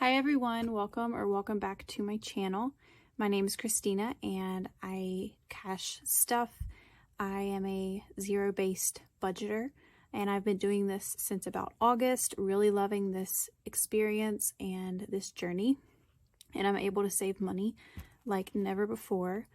Hi everyone, welcome back to my channel. My name is Christina and I cash stuff. I am a zero-based budgeter and I've been doing this since about August, really loving this experience and this journey, and I'm able to save money like never before.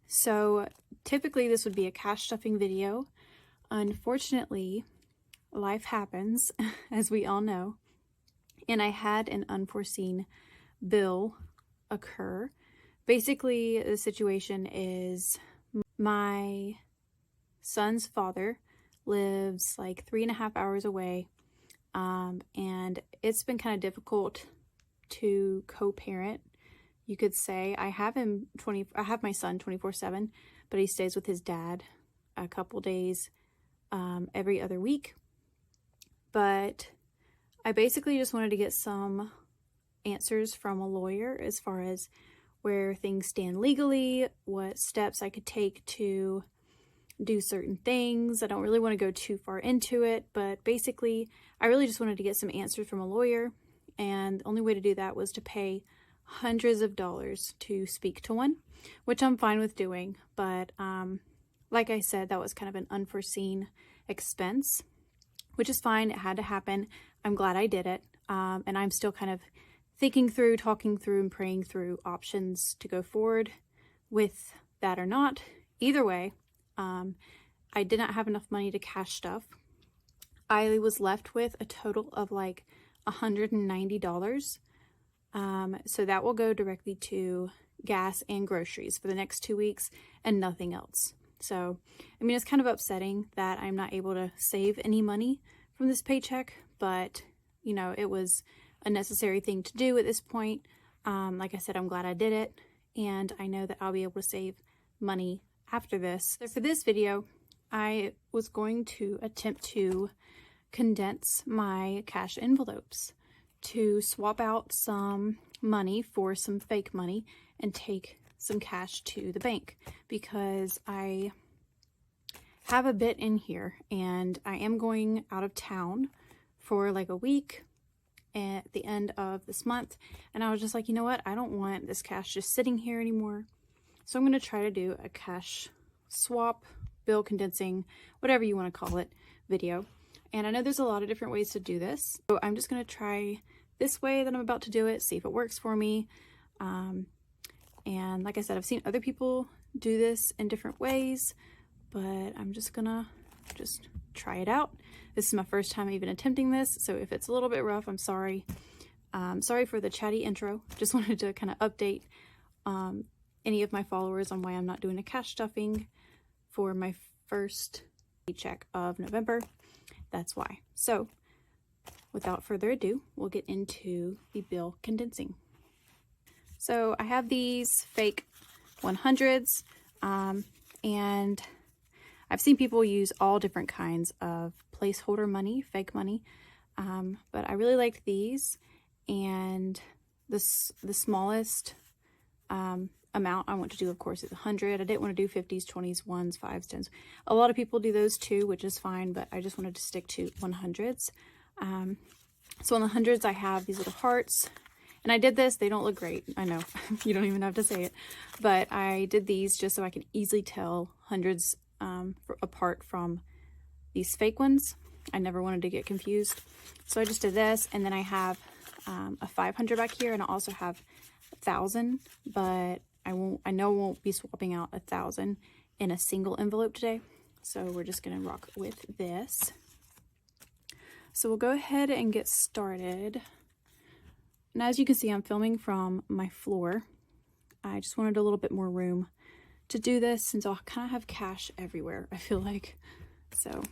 So typically this would be a cash stuffing video. Unfortunately, life happens, as we all know. And I had an unforeseen bill occur. Basically, the situation is my son's father lives like 3.5 hours away, and it's been kind of difficult to co-parent, you could say. I have my son 24/7, but he stays with his dad a couple days every other week. But I basically just wanted to get some answers from a lawyer as far as where things stand legally, what steps I could take to do certain things. I don't really want to go too far into it, but basically I really just wanted to get some answers from a lawyer, and the only way to do that was to pay hundreds of dollars to speak to one, which I'm fine with doing. But like I said, that was kind of an unforeseen expense, which is fine. It had to happen. I'm glad I did it. And I'm still kind of thinking through, talking through, and praying through options to go forward with that or not. Either way, I did not have enough money to cash stuff. I was left with a total of like $190. So that will go directly to gas and groceries for the next 2 weeks and nothing else. So, I mean, it's kind of upsetting that I'm not able to save any money from this paycheck, but, you know, it was a necessary thing to do at this point. Like I said, I'm glad I did it, and I know that I'll be able to save money after this. So for this video, I was going to attempt to condense my cash envelopes to swap out some money for some fake money and take some cash to the bank, because I have a bit in here and I am going out of town for like a week at the end of this month, and I was just like, you know what, I don't want this cash just sitting here anymore. So I'm going to try to do a cash swap, bill condensing, whatever you want to call it, video. And I know there's a lot of different ways to do this, so I'm just going to try this way that I'm about to do it, see if it works for me. And like I said, I've seen other people do this in different ways, but I'm just gonna try it out. This is my first time even attempting this, so if it's a little bit rough, I'm sorry. Sorry for the chatty intro. Just wanted to kind of update any of my followers on why I'm not doing a cash stuffing for my first paycheck of November. That's why. So without further ado, we'll get into the bill condensing. So I have these fake 100s, and I've seen people use all different kinds of placeholder money, fake money, but I really liked these, and the smallest amount I want to do, of course, is 100. I didn't want to do 50s, 20s, 1s, 5s, 10s. A lot of people do those too, which is fine, but I just wanted to stick to 100s. So on the 100s, I have these little hearts. And I did this, they don't look great, I know, you don't even have to say it, but I did these just so I can easily tell hundreds apart from these fake ones. I never wanted to get confused. So I just did this, and then I have a 500 back here, and I also have 1,000, but I know I won't be swapping out 1,000 in a single envelope today. So we're just gonna rock with this. So we'll go ahead and get started. And as you can see, I'm filming from my floor. I just wanted a little bit more room to do this, since I'll kind of have cash everywhere, I feel like. So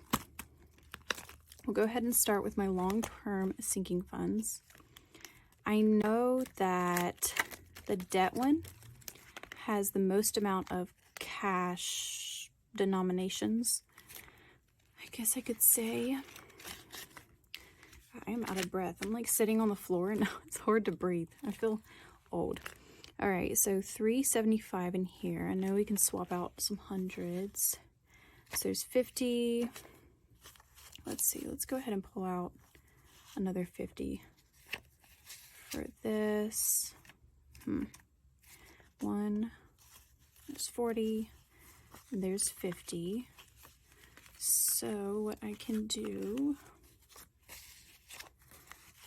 we'll go ahead and start with my long-term sinking funds. I know that the debt one has the most amount of cash denominations, I guess I could say. I am out of breath. I'm like sitting on the floor and now it's hard to breathe. I feel old. All right, so 375 in here. I know we can swap out some hundreds. So there's 50. Let's see. Let's go ahead and pull out another 50. for this. One, there's 40, and there's 50. So what I can do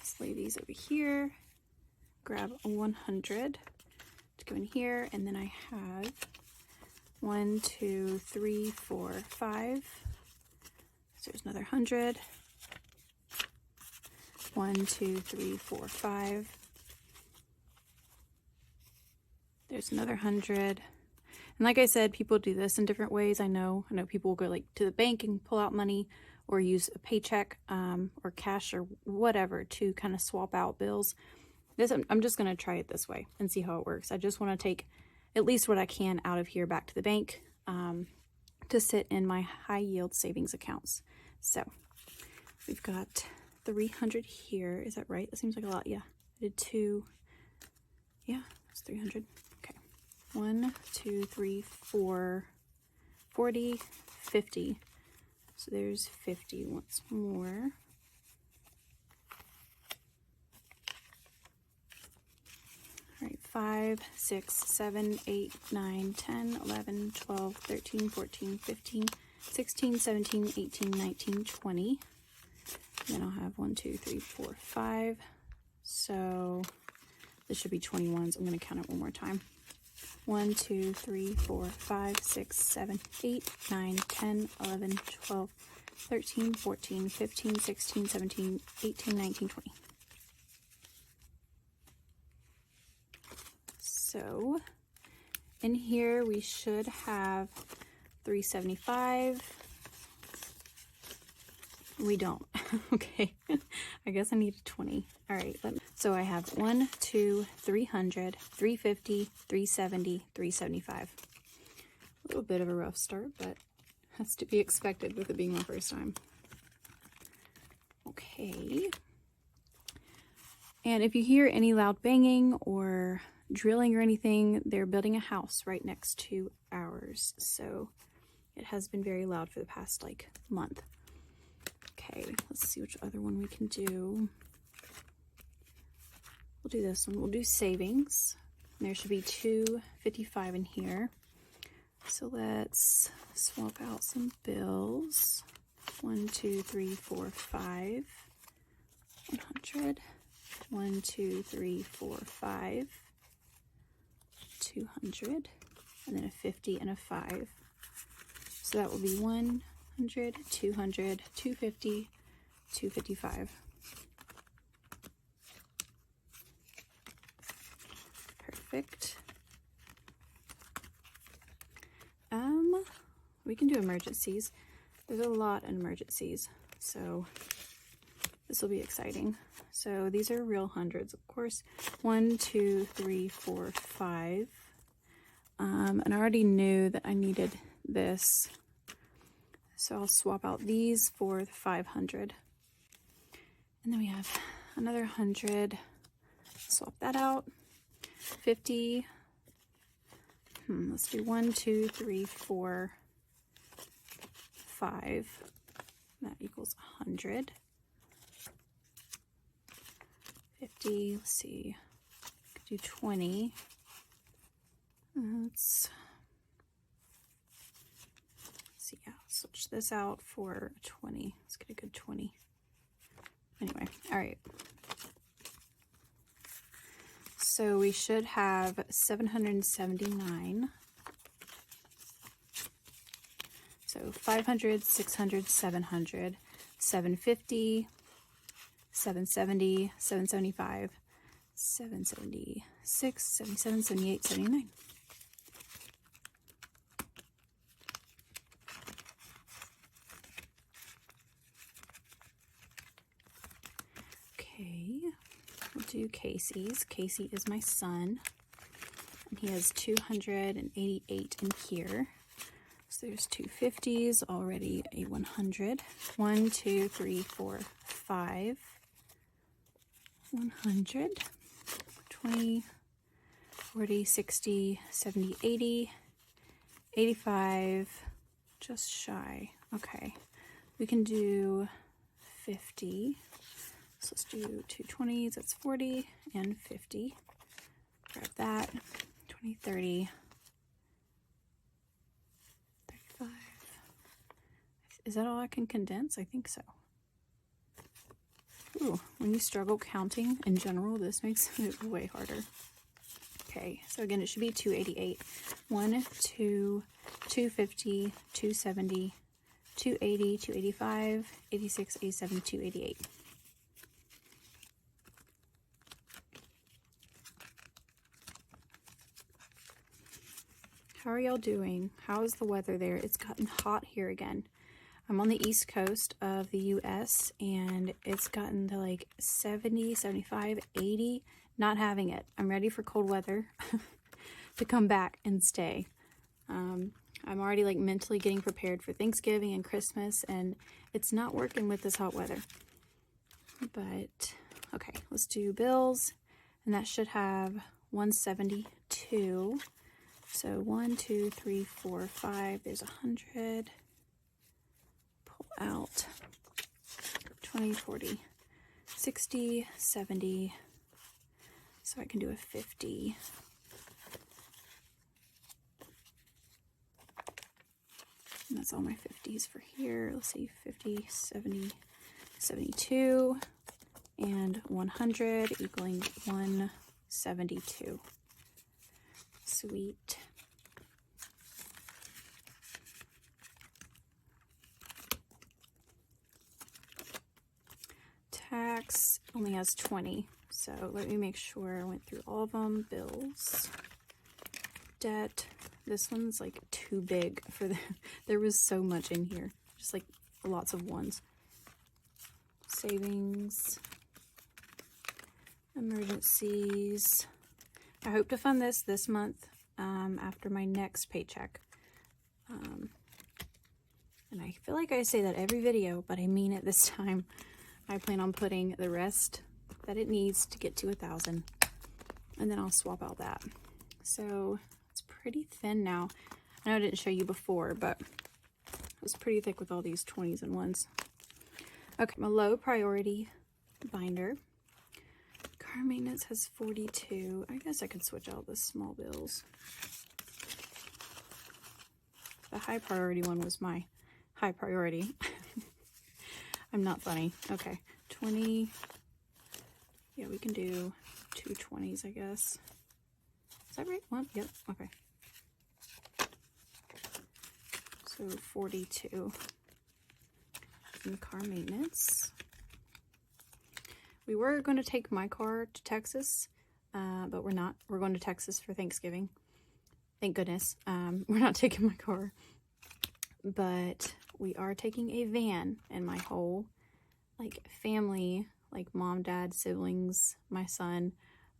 is lay these over here, grab a 100 to go in here, and then I have 1, 2, 3, 4, 5. So there's another 100. 1, 2, 3, 4, 5. There's another 100. And like I said, people do this in different ways. I know people will go like to the bank and pull out money, or use a paycheck or cash or whatever to kind of swap out bills. I'm just going to try it this way and see how it works. I just want to take at least what I can out of here back to the bank to sit in my high yield savings accounts. So we've got 300 here. Is that right? That seems like a lot. Yeah, I did 2. Yeah, it's 300. 1, 2, 3, 4, 40, 50. So there's 50 once more. All right, 5, 6, 7, 8, 9, 10, 11, 12, 13, 14, 15, 16, 17, 18, 19, 20. And then I'll have 1, 2, 3, 4, 5. So this should be 21s. I'm going to count it one more time. 1, 2, 3, 4, 5, 6, 7, 8, 9, 10, 11, 12, 13, 14, 15, 16, 17, 18, 19, 20. So in here we should have 375. We don't. Okay. I guess I need 20. All right. So I have 1, 2, 300, 350, 370, 375. A little bit of a rough start, but that's to be expected with it being my first time. Okay. And if you hear any loud banging or drilling or anything, they're building a house right next to ours. So it has been very loud for the past like month. Okay, let's see which other one we can do. We'll do this one. We'll do savings. There should be 255 in here. So let's swap out some bills. 1, 2, 3, 4, 5. 100. 1, 2, 3, 4, 5. 200. And then a 50 and a 5. So that will be 100, 200, 250, 255. Perfect. We can do emergencies. There's a lot in emergencies, so this will be exciting. So these are real hundreds, of course. 1, 2, 3, 4, 5. And I already knew that I needed this. So I'll swap out these for the 500. And then we have another 100. Swap that out. 50. Let's do 1, 2, 3, 4, 5. That equals 100. 50. Let's see. Could do 20. Let's see. Yeah, switch this out for 20. Let's get a good 20. Anyway, all right. So we should have 779. So 500, 600, 700, 750, 770, 775, 776, 77, 78, 79. Okay, we'll do Casey's. Casey is my son, and he has 288 in here. So there's 250s, already a 100. 1, 2, 3, 4, 5. 100. 20, 40, 60, 70, 80, 85, just shy. Okay, we can do 50. So let's do 2 20s, that's 40 and 50. Grab that, 20, 30, 35. Is that all I can condense? I think so. Ooh, when you struggle counting in general, this makes it way harder. Okay, so again, it should be 288. 1, 2, 250, 270, 280, 285, 86, 87, 288. How are y'all doing? How is the weather there? It's gotten hot here again. I'm on the east coast of the US and it's gotten to like 70, 75, 80. Not having it. I'm ready for cold weather to come back and stay. I'm already like mentally getting prepared for Thanksgiving and Christmas, and it's not working with this hot weather. But okay, let's do bills, and that should have 172. So 1, 2, 3, 4, 5. There's 100. Pull out 20, 40, 60, 70. So I can do a 50. And that's all my 50s for here. Let's see, 50, 70, 72, and 100 equaling 172. Sweet. Tax only has 20. So let me make sure I went through all of them. Bills, debt. This one's like too big for the, there was so much in here. Just like lots of ones. Savings, emergencies. I hope to fund this month after my next paycheck. And I feel like I say that every video, but I mean it this time. I plan on putting the rest that it needs to get to 1,000, and then I'll swap out that. So it's pretty thin now. I know I didn't show you before, but it was pretty thick with all these 20s and 1s. Okay, my low priority binder. Car maintenance has 42. I guess I could switch out the small bills. The high priority one was my high priority. I'm not funny. Okay, 20. Yeah, we can do 2 20s, I guess. Is that right? One? Yep. Okay. So 42. And car maintenance. We were going to take my car to Texas, but we're not. We're going to Texas for Thanksgiving. Thank goodness. We're not taking my car. But we are taking a van, and my whole like family, like mom, dad, siblings, my son,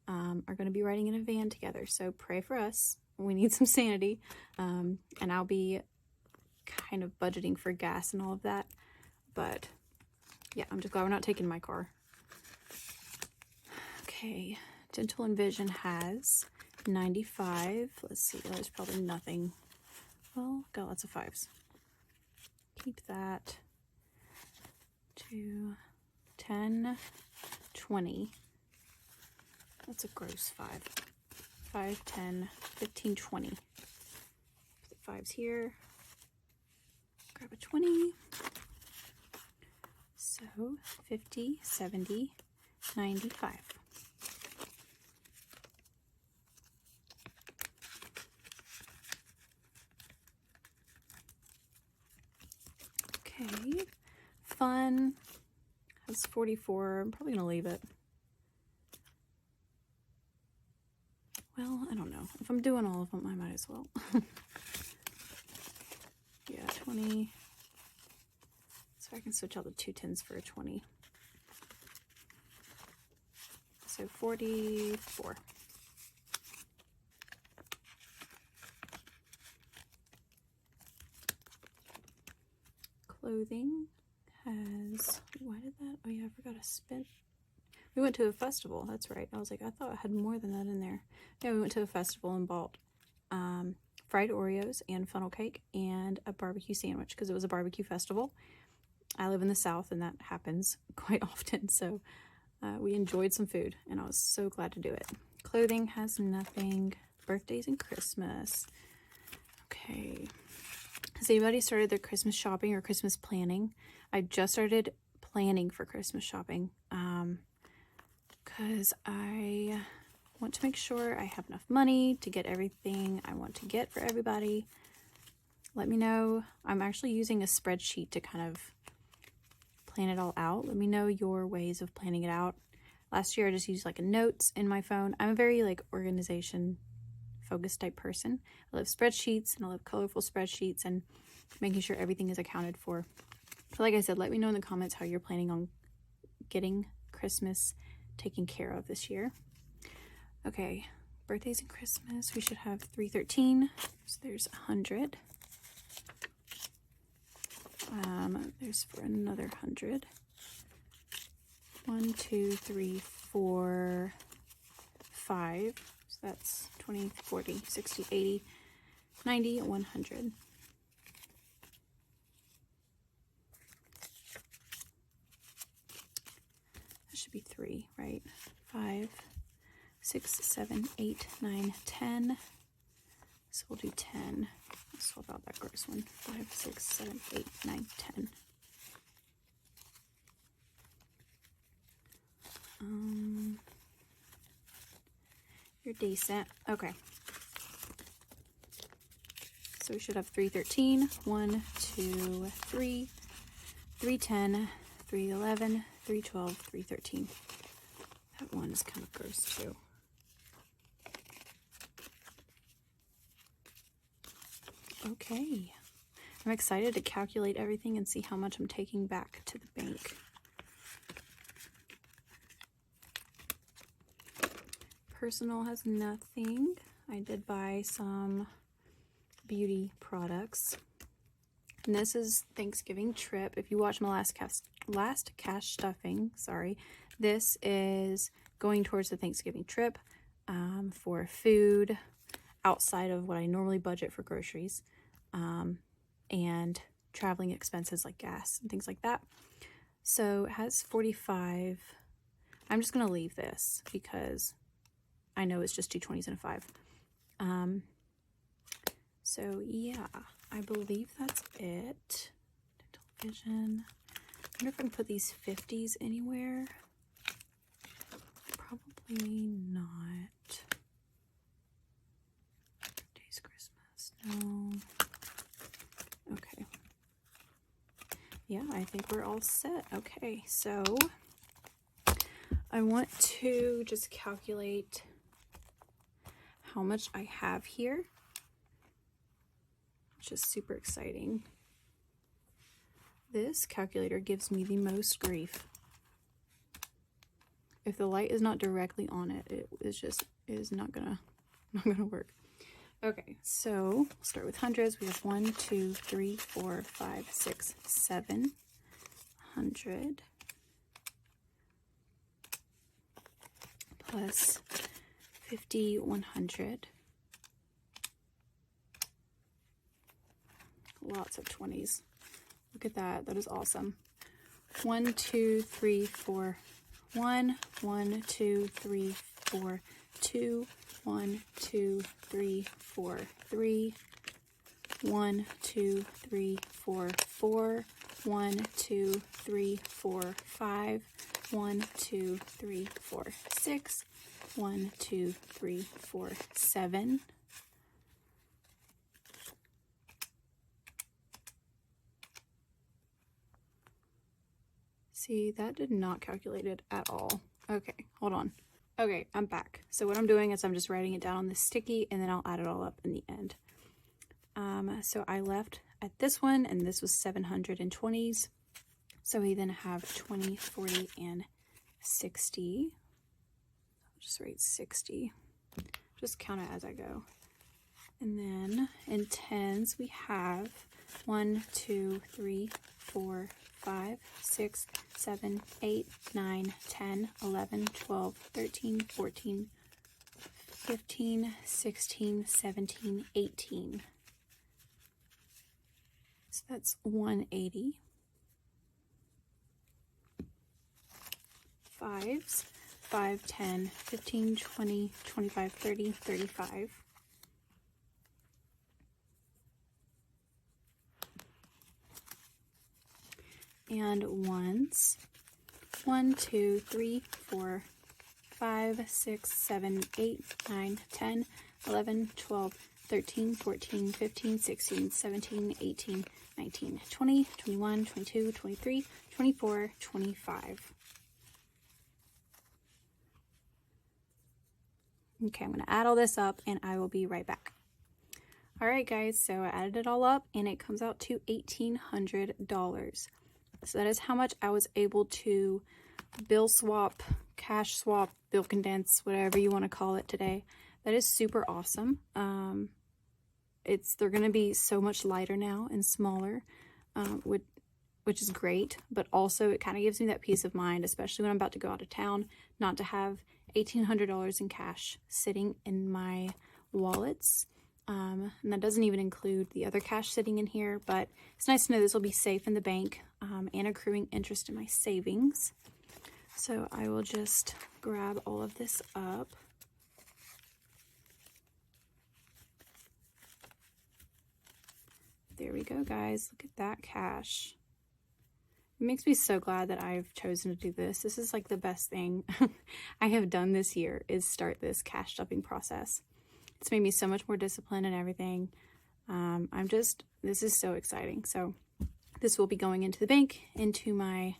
are going to be riding in a van together. So pray for us. We need some sanity. And I'll be kind of budgeting for gas and all of that. But yeah, I'm just glad we're not taking my car. Okay, dental and vision has 95. Let's see, there's probably nothing. Well, got lots of 5s. Keep that. 2, 10, 20. That's a gross 5. 5, 10, 15, 20. Put the 5s here. Grab a 20. So 50, 70, 95. Okay, fun has 44. I'm probably gonna leave it. Well, I don't know. If I'm doing all of them, I might as well. Yeah, 20. So I can switch out the 2 10s for a 20. So 44. Clothing has, why did that, oh yeah, I forgot to spend. We went to a festival, that's right. I was like, I thought I had more than that in there. Yeah, we went to a festival and bought fried Oreos and funnel cake and a barbecue sandwich because it was a barbecue festival. I live in the South and that happens quite often, so we enjoyed some food, and I was so glad to do it. Clothing has nothing. Birthdays and Christmas. Okay. Has anybody started their Christmas shopping or Christmas planning? I just started planning for Christmas shopping because I want to make sure I have enough money to get everything I want to get for everybody. Let me know. I'm actually using a spreadsheet to kind of plan it all out. Let me know your ways of planning it out. Last year I just used like a notes in my phone. I'm a very like organization focused type person. I love spreadsheets and I love colorful spreadsheets and making sure everything is accounted for. So like I said, let me know in the comments how you're planning on getting Christmas taken care of this year. Okay, birthdays and Christmas, we should have 313, so there's 100. There's for another 100. 1, 2, 3, 4, 5. So that's 20, 40, 60, 80, 90, 100. That should be 3, right? 5, 6, 7, 8, 9, 10. So we'll do 10. Let's swap out that gross one. 5, 6, 7, 8, 9, 10. You're decent. Okay. So we should have 313, 1, 2, 3, 310, 311, 312, 313. That one is kind of gross too. Okay. I'm excited to calculate everything and see how much I'm taking back to the bank. Personal has nothing. I did buy some beauty products. And this is Thanksgiving trip. If you watch my last cash stuffing, sorry, this is going towards the Thanksgiving trip for food outside of what I normally budget for groceries and traveling expenses like gas and things like that. So it has 45. I'm just going to leave this because I know it's just 2 20s and a 5. So yeah, I believe that's it. Television. I wonder if I can put these 50s anywhere. Probably not. Today's Christmas. No. Okay. Yeah, I think we're all set. Okay, so I want to just calculate how much I have here, which is super exciting. This calculator gives me the most grief. If the light is not directly on it, it is not gonna work. Okay, so we'll start with hundreds. We have 1, 2, 3, 4, 5, 6, 7 100 plus 50, 100. Lots of 20s. Look at that. That is awesome. 1, 2, 3, 4, 1, 1, 2, 3, 4, 2, 1, 2, 3, 4, 3, 1, 2, 3, 4, 4, 1, 2, 3, 4, 5, 1, 2, 3, 4, 6, 1, 2, 3, 4, 7. See, that did not calculate it at all. Okay, hold on. Okay, I'm back. So what I'm doing is I'm just writing it down on this sticky and then I'll add it all up in the end. So I left at this one and this was 720s. So we then have 20, 40, and 60. I'll just write 60. Just count it as I go. And then in tens we have 1, 2, 3, 4, 5, 6, 7, 8, 9, 10, 11, 12, 13, 14, 15, 16, 17, 18. So that's 180. 5s, 5, 10, 15, 20, 25, 30, 35. And 1s, 1, 2, 3, 4, 5, 6, 7, 8, 9, 10, 11, 12, 13, 14, 15, 16, 17, 18, 19, 20, 21, 22, 23, 24, 25. Okay, I'm going to add all this up and I will be right back. All right, guys, so I added it all up and it comes out to $1,800. So that is how much I was able to bill swap, cash swap, bill condense, whatever you want to call it today. That is super awesome. They're going to be so much lighter now and smaller, which is great, but also it kind of gives me that peace of mind, especially when I'm about to go out of town, not to have $1,800 in cash sitting in my wallets. And that doesn't even include the other cash sitting in here, but it's nice to know this will be safe in the bank and accruing interest in my savings. So I will just grab all of this up. There we go, guys. Look at that cash. It makes me so glad that I've chosen to do this. This is like the best thing I have done this year, is start this cash stuffing process. It's made me so much more disciplined and everything. This is so exciting. So this will be going into the bank, into my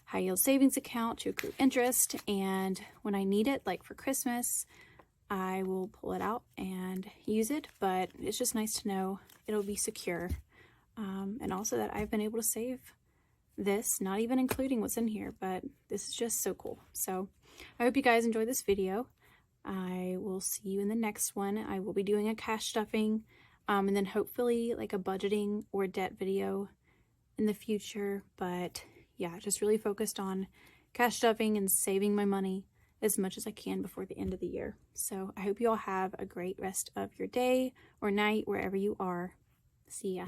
high yield savings account to accrue interest. And when I need it, like for Christmas, I will pull it out and use it. But it's just nice to know it'll be secure. And also that I've been able to save this, not even including what's in here, but this is just so cool. So I hope you guys enjoyed this video. I will see you in the next one. I will be doing a cash stuffing and then hopefully like a budgeting or debt video in the future. But yeah, just really focused on cash stuffing and saving my money as much as I can before the end of the year. So I hope you all have a great rest of your day or night wherever you are. See ya.